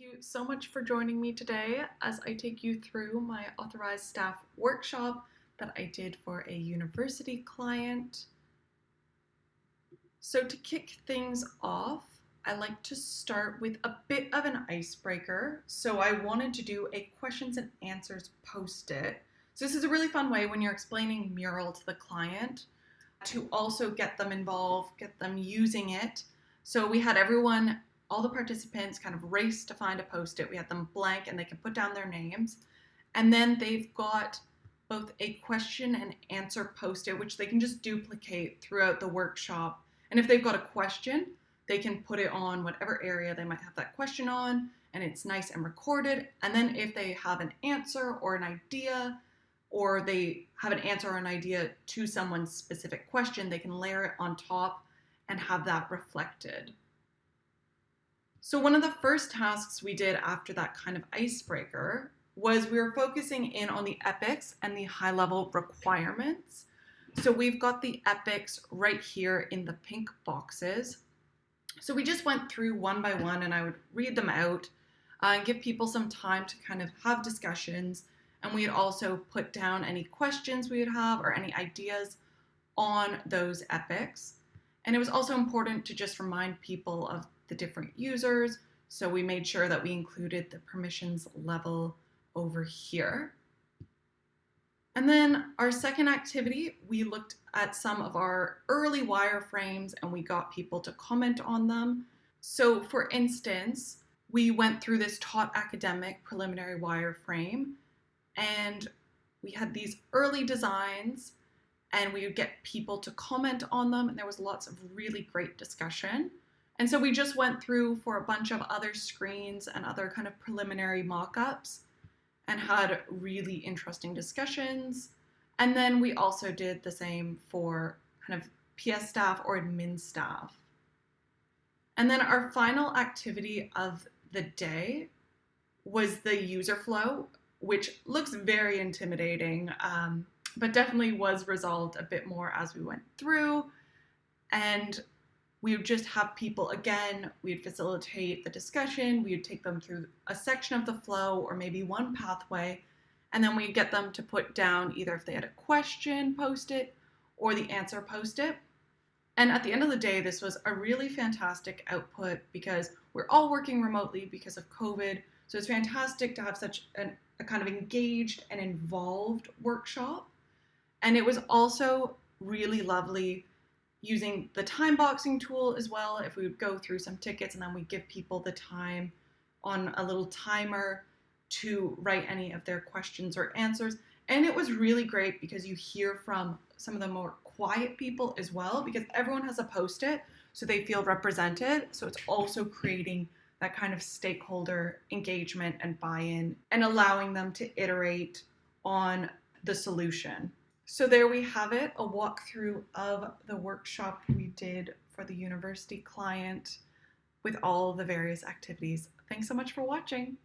Thank you so much for joining me today as I take you through my authorized staff workshop that I did for a university client. So to kick things off, I like to start with a bit of an icebreaker. So I wanted to do a questions and answers post-it. So this is a really fun way when you're explaining Mural to the client to also get them involved, get them using it. So we had all the participants kind of race to find a post-it. We had them blank and they can put down their names. And then they've got both a question and answer post-it, which they can just duplicate throughout the workshop. And if they've got a question, they can put it on whatever area they might have that question on, and it's nice and recorded. And then if they have an answer or an idea, or they have an answer or an idea to someone's specific question, they can layer it on top and have that reflected. So one of the first tasks we did after that kind of icebreaker was we were focusing in on the epics and the high-level requirements. So we've got the epics right here in the pink boxes. So we just went through one by one and I would read them out and give people some time to kind of have discussions. And we had also put down any questions we would have or any ideas on those epics. And it was also important to just remind people of the different users. So we made sure that we included the permissions level over here. And then our second activity, we looked at some of our early wireframes and we got people to comment on them. So for instance, we went through this taught academic preliminary wireframe and we had these early designs and we would get people to comment on them, and there was lots of really great discussion. And so we just went through for a bunch of other screens and other kind of preliminary mock-ups and had really interesting discussions. And then we also did the same for kind of PS staff or admin staff. And then our final activity of the day was the user flow, which looks very intimidating, but definitely was resolved a bit more as we went through. And we would just have people, again, we'd facilitate the discussion, we would take them through a section of the flow or maybe one pathway, and then we'd get them to put down either if they had a question post-it or the answer post-it. And at the end of the day, this was a really fantastic output because we're all working remotely because of COVID. So it's fantastic to have such a kind of engaged and involved workshop. And it was also really lovely using the time boxing tool as well. If we would go through some tickets and then we give people the time on a little timer to write any of their questions or answers. And it was really great because you hear from some of the more quiet people as well, because everyone has a post-it so they feel represented. So it's also creating that kind of stakeholder engagement and buy-in and allowing them to iterate on the solution. So there we have it, a walkthrough of the workshop we did for the university client with all the various activities. Thanks so much for watching.